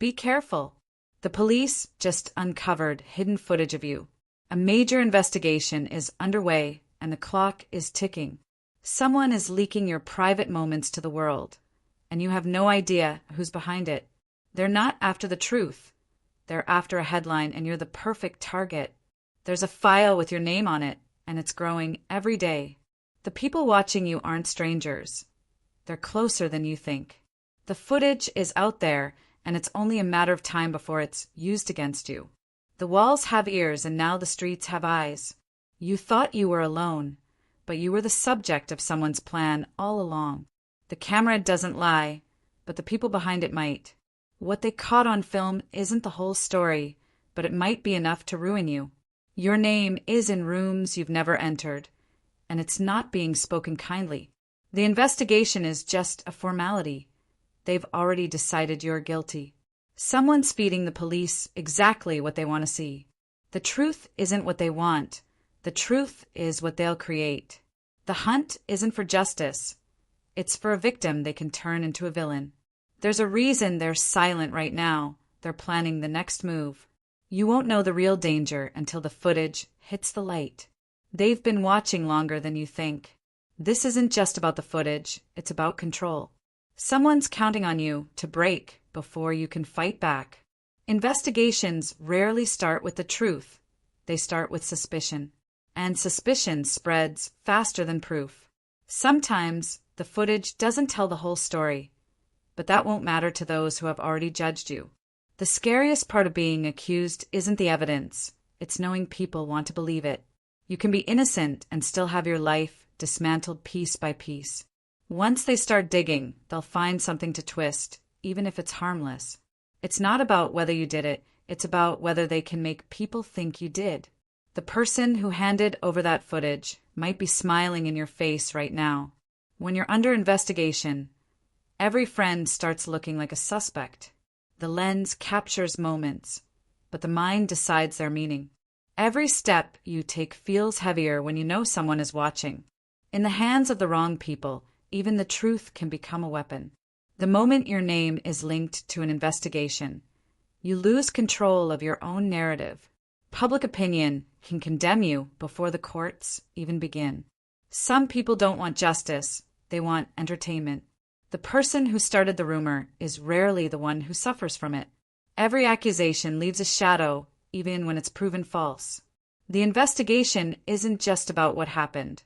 Be careful. The police just uncovered hidden footage of you. A major investigation is underway and the clock is ticking. Someone is leaking your private moments to the world, and you have no idea who's behind it. They're not after the truth. They're after a headline, and you're the perfect target. There's a file with your name on it, and it's growing every day. The people watching you aren't strangers. They're closer than you think. The footage is out there, and it's only a matter of time before it's used against you. The walls have ears, and now the streets have eyes. You thought you were alone, but you were the subject of someone's plan all along. The camera doesn't lie, but the people behind it might. What they caught on film isn't the whole story, but it might be enough to ruin you. Your name is in rooms you've never entered, and it's not being spoken kindly. The investigation is just a formality. They've already decided you're guilty. Someone's feeding the police exactly what they want to see. The truth isn't what they want. The truth is what they'll create. The hunt isn't for justice. It's for a victim they can turn into a villain. There's a reason they're silent right now. They're planning the next move. You won't know the real danger until the footage hits the light. They've been watching longer than you think. This isn't just about the footage, it's about control. Someone's counting on you to break before you can fight back. Investigations rarely start with the truth. They start with suspicion. And suspicion spreads faster than proof. Sometimes the footage doesn't tell the whole story, but that won't matter to those who have already judged you. The scariest part of being accused isn't the evidence, it's knowing people want to believe it. You can be innocent and still have your life dismantled piece by piece. Once they start digging, they'll find something to twist, even if it's harmless. It's not about whether you did it, it's about whether they can make people think you did. The person who handed over that footage might be smiling in your face right now. When you're under investigation, every friend starts looking like a suspect. The lens captures moments, but the mind decides their meaning. Every step you take feels heavier when you know someone is watching. In the hands of the wrong people, even the truth can become a weapon. The moment your name is linked to an investigation, you lose control of your own narrative. Public opinion can condemn you before the courts even begin. Some people don't want justice, they want entertainment. The person who started the rumor is rarely the one who suffers from it. Every accusation leaves a shadow, even when it's proven false. The investigation isn't just about what happened.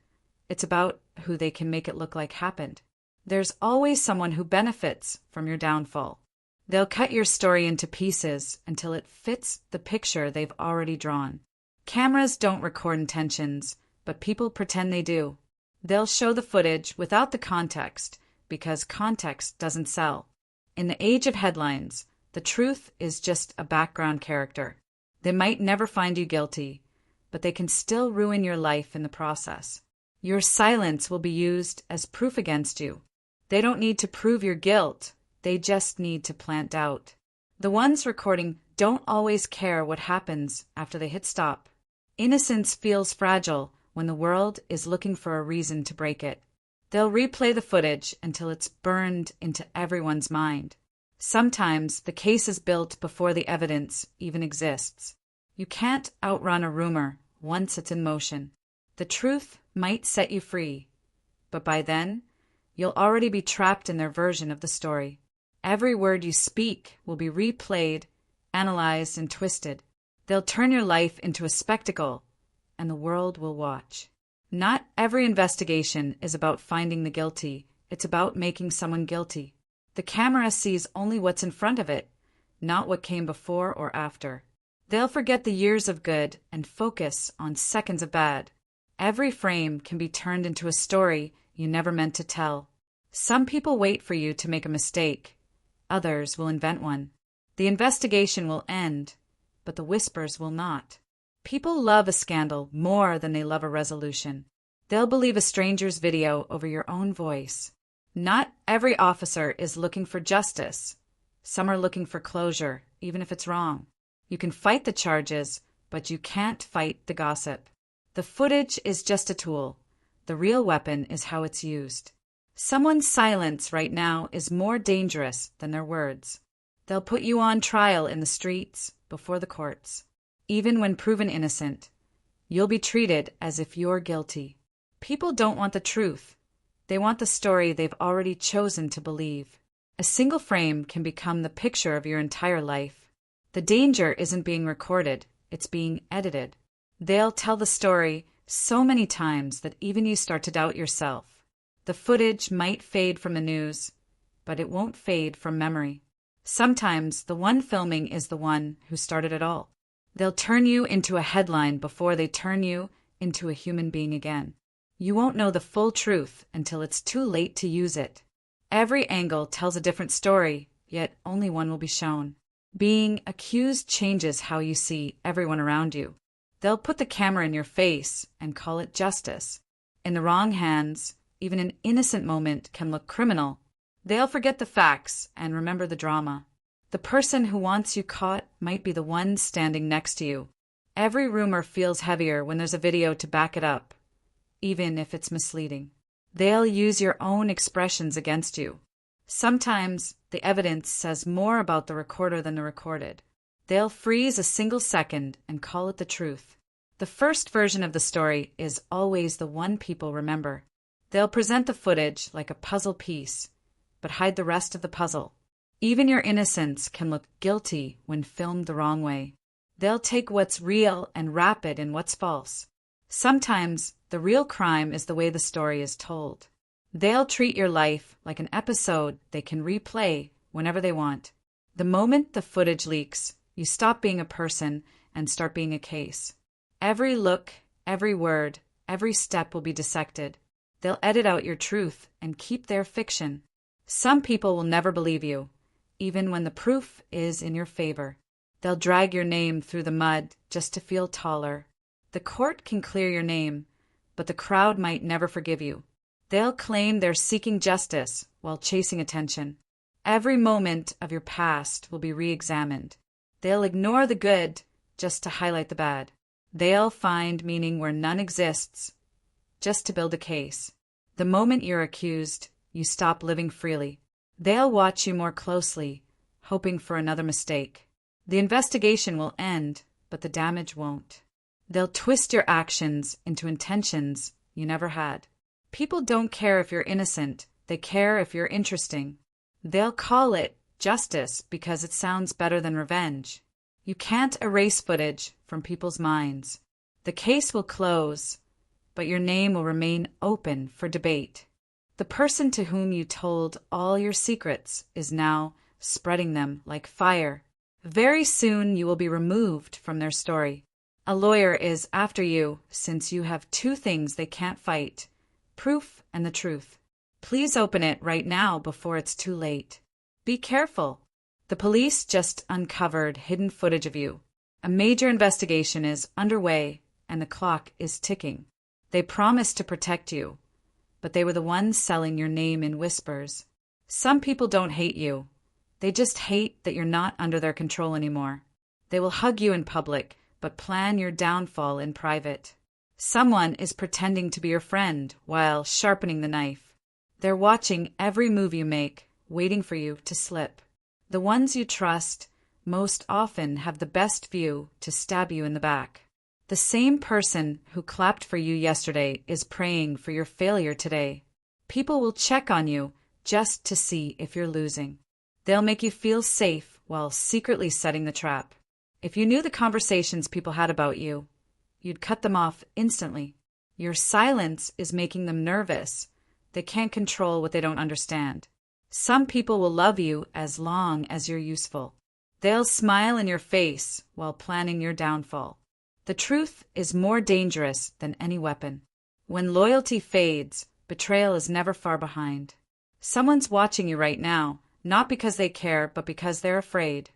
It's about who they can make it look like happened. There's always someone who benefits from your downfall. They'll cut your story into pieces until it fits the picture they've already drawn. Cameras don't record intentions, but people pretend they do. They'll show the footage without the context, because context doesn't sell. In the age of headlines, the truth is just a background character. They might never find you guilty, but they can still ruin your life in the process. Your silence will be used as proof against you. They don't need to prove your guilt. They just need to plant doubt. The ones recording don't always care what happens after they hit stop. Innocence feels fragile when the world is looking for a reason to break it. They'll replay the footage until it's burned into everyone's mind. Sometimes the case is built before the evidence even exists. You can't outrun a rumor once it's in motion. The truth might set you free, but by then, you'll already be trapped in their version of the story. Every word you speak will be replayed, analyzed, and twisted. They'll turn your life into a spectacle, and the world will watch. Not every investigation is about finding the guilty. It's about making someone guilty. The camera sees only what's in front of it, not what came before or after. They'll forget the years of good and focus on seconds of bad. Every frame can be turned into a story you never meant to tell. Some people wait for you to make a mistake. Others will invent one. The investigation will end, but the whispers will not. People love a scandal more than they love a resolution. They'll believe a stranger's video over your own voice. Not every officer is looking for justice. Some are looking for closure, even if it's wrong. You can fight the charges, but you can't fight the gossip. The footage is just a tool. The real weapon is how it's used. Someone's silence right now is more dangerous than their words. They'll put you on trial in the streets, before the courts. Even when proven innocent, you'll be treated as if you're guilty. People don't want the truth. They want the story they've already chosen to believe. A single frame can become the picture of your entire life. The danger isn't being recorded, it's being edited. They'll tell the story so many times that even you start to doubt yourself. The footage might fade from the news, but it won't fade from memory. Sometimes the one filming is the one who started it all. They'll turn you into a headline before they turn you into a human being again. You won't know the full truth until it's too late to use it. Every angle tells a different story, yet only one will be shown. Being accused changes how you see everyone around you. They'll put the camera in your face and call it justice. In the wrong hands, even an innocent moment can look criminal. They'll forget the facts and remember the drama. The person who wants you caught might be the one standing next to you. Every rumor feels heavier when there's a video to back it up, even if it's misleading. They'll use your own expressions against you. Sometimes the evidence says more about the recorder than the recorded. They'll freeze a single second and call it the truth. The first version of the story is always the one people remember. They'll present the footage like a puzzle piece, but hide the rest of the puzzle. Even your innocence can look guilty when filmed the wrong way. They'll take what's real and wrap it in what's false. Sometimes the real crime is the way the story is told. They'll treat your life like an episode they can replay whenever they want. The moment the footage leaks, you stop being a person and start being a case. Every look, every word, every step will be dissected. They'll edit out your truth and keep their fiction. Some people will never believe you, even when the proof is in your favor. They'll drag your name through the mud just to feel taller. The court can clear your name, but the crowd might never forgive you. They'll claim they're seeking justice while chasing attention. Every moment of your past will be re-examined. They'll ignore the good just to highlight the bad. They'll find meaning where none exists, just to build a case. The moment you're accused, you stop living freely. They'll watch you more closely, hoping for another mistake. The investigation will end, but the damage won't. They'll twist your actions into intentions you never had. People don't care if you're innocent, they care if you're interesting. They'll call it justice because it sounds better than revenge. You can't erase footage from people's minds. The case will close, but your name will remain open for debate. The person to whom you told all your secrets is now spreading them like fire. Very soon you will be removed from their story. A lawyer is after you since you have two things they can't fight: proof and the truth. Please open it right now before it's too late. Be careful. The police just uncovered hidden footage of you. A major investigation is underway and the clock is ticking. They promised to protect you, but they were the ones selling your name in whispers. Some people don't hate you. They just hate that you're not under their control anymore. They will hug you in public, but plan your downfall in private. Someone is pretending to be your friend while sharpening the knife. They're watching every move you make, waiting for you to slip. The ones you trust most often have the best view to stab you in the back. The same person who clapped for you yesterday is praying for your failure today. People will check on you just to see if you're losing. They'll make you feel safe while secretly setting the trap. If you knew the conversations people had about you, you'd cut them off instantly. Your silence is making them nervous. They can't control what they don't understand. Some people will love you as long as you're useful. They'll smile in your face while planning your downfall. The truth is more dangerous than any weapon. When loyalty fades, betrayal is never far behind. Someone's watching you right now, not because they care, but because they're afraid.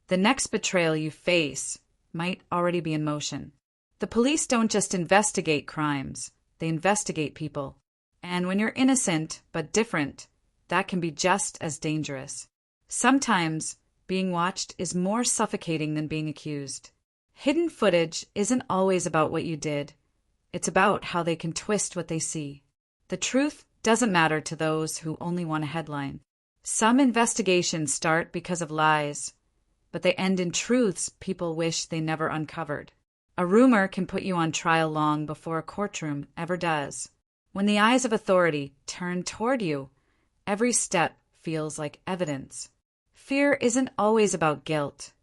The next betrayal you face might already be in motion. The police don't just investigate crimes, they investigate people. And when you're innocent but different, that can be just as dangerous. Sometimes being watched is more suffocating than being accused. Hidden footage isn't always about what you did. It's about how they can twist what they see. The truth doesn't matter to those who only want a headline. Some investigations start because of lies, but they end in truths people wish they never uncovered. A rumor can put you on trial long before a courtroom ever does. When the eyes of authority turn toward you, every step feels like evidence. Fear isn't always about guilt.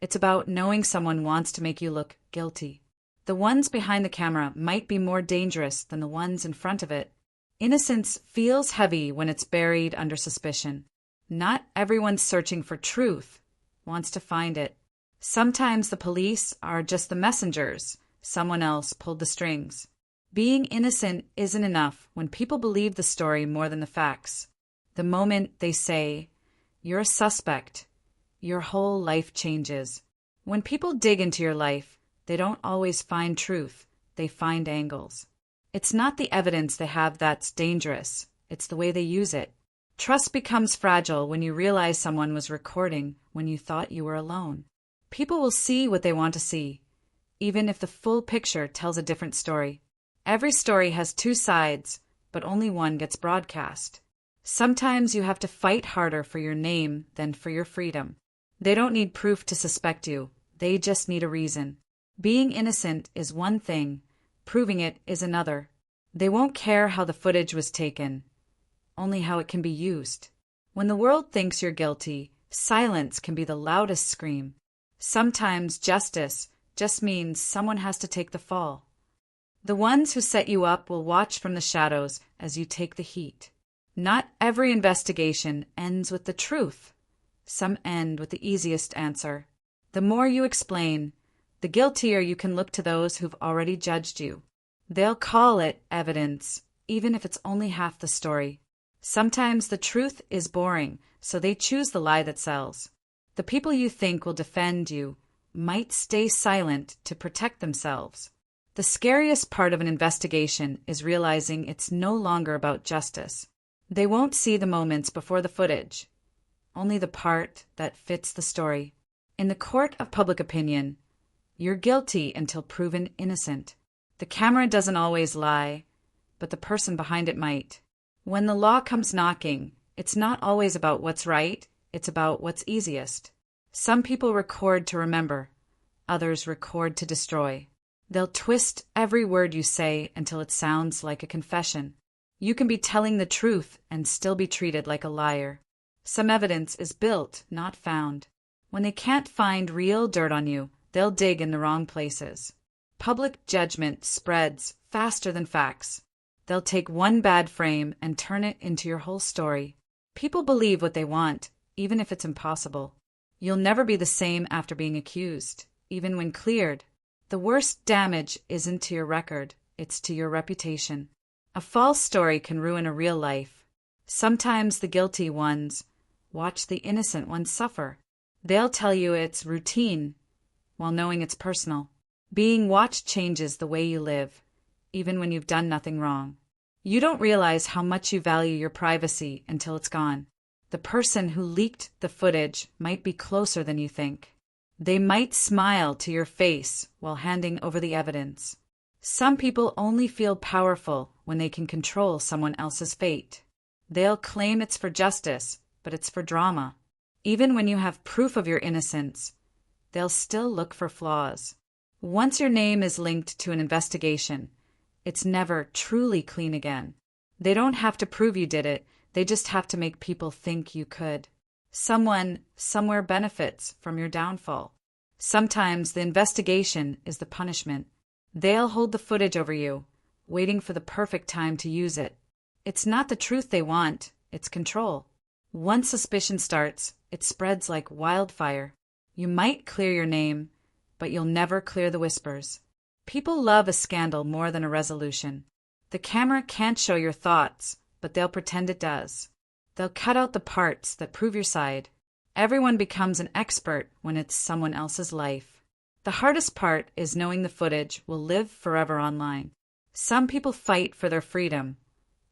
It's about knowing someone wants to make you look guilty. The ones behind the camera might be more dangerous than the ones in front of it. Innocence feels heavy when it's buried under suspicion. Not everyone searching for truth wants to find it. Sometimes the police are just the messengers. Someone else pulled the strings. Being innocent isn't enough when people believe the story more than the facts. The moment they say, "You're a suspect," your whole life changes. When people dig into your life, they don't always find truth. They find angles. It's not the evidence they have that's dangerous. It's the way they use it. Trust becomes fragile when you realize someone was recording when you thought you were alone. People will see what they want to see, even if the full picture tells a different story. Every story has two sides, but only one gets broadcast. Sometimes you have to fight harder for your name than for your freedom. They don't need proof to suspect you. They just need a reason. Being innocent is one thing. Proving it is another. They won't care how the footage was taken, only how it can be used. When the world thinks you're guilty, silence can be the loudest scream. Sometimes justice just means someone has to take the fall. The ones who set you up will watch from the shadows as you take the heat. Not every investigation ends with the truth. Some end with the easiest answer. The more you explain, the guiltier you can look to those who've already judged you. They'll call it evidence, even if it's only half the story. Sometimes the truth is boring, so they choose the lie that sells. The people you think will defend you might stay silent to protect themselves. The scariest part of an investigation is realizing it's no longer about justice. They won't see the moments before the footage, only the part that fits the story. In the court of public opinion, you're guilty until proven innocent. The camera doesn't always lie, but the person behind it might. When the law comes knocking, it's not always about what's right, it's about what's easiest. Some people record to remember, others record to destroy. They'll twist every word you say until it sounds like a confession. You can be telling the truth and still be treated like a liar. Some evidence is built, not found. When they can't find real dirt on you, they'll dig in the wrong places. Public judgment spreads faster than facts. They'll take one bad frame and turn it into your whole story. People believe what they want, even if it's impossible. You'll never be the same after being accused, even when cleared. The worst damage isn't to your record, it's to your reputation. A false story can ruin a real life. Sometimes the guilty ones watch the innocent ones suffer. They'll tell you it's routine, while knowing it's personal. Being watched changes the way you live, even when you've done nothing wrong. You don't realize how much you value your privacy until it's gone. The person who leaked the footage might be closer than you think. They might smile to your face while handing over the evidence. Some people only feel powerful when they can control someone else's fate. They'll claim it's for justice, but it's for drama. Even when you have proof of your innocence, they'll still look for flaws. Once your name is linked to an investigation, it's never truly clean again. They don't have to prove you did it, they just have to make people think you could. Someone somewhere benefits from your downfall. Sometimes the investigation is the punishment. They'll hold the footage over you, waiting for the perfect time to use it. It's not the truth they want, it's control. Once suspicion starts, it spreads like wildfire. You might clear your name, but you'll never clear the whispers. People love a scandal more than a resolution. The camera can't show your thoughts, but they'll pretend it does. They'll cut out the parts that prove your side. Everyone becomes an expert when it's someone else's life. The hardest part is knowing the footage will live forever online. Some people fight for their freedom.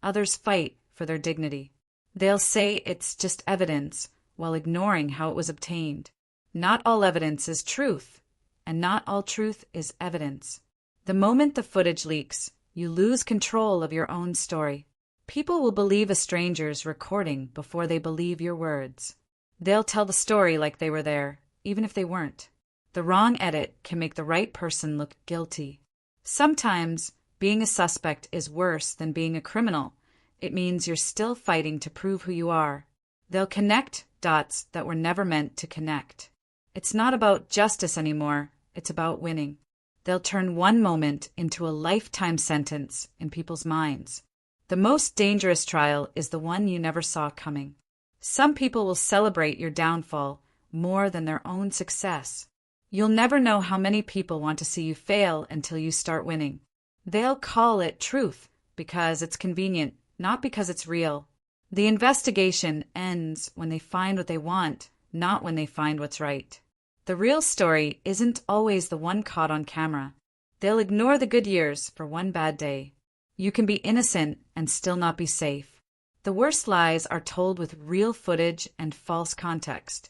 Others fight for their dignity. They'll say it's just evidence, while ignoring how it was obtained. Not all evidence is truth, and not all truth is evidence. The moment the footage leaks, you lose control of your own story. People will believe a stranger's recording before they believe your words. They'll tell the story like they were there, even if they weren't. The wrong edit can make the right person look guilty. Sometimes, being a suspect is worse than being a criminal. It means you're still fighting to prove who you are. They'll connect dots that were never meant to connect. It's not about justice anymore, it's about winning. They'll turn one moment into a lifetime sentence in people's minds. The most dangerous trial is the one you never saw coming. Some people will celebrate your downfall more than their own success. You'll never know how many people want to see you fail until you start winning. They'll call it truth because it's convenient, not because it's real. The investigation ends when they find what they want, not when they find what's right. The real story isn't always the one caught on camera. They'll ignore the good years for one bad day. You can be innocent and still not be safe. The worst lies are told with real footage and false context.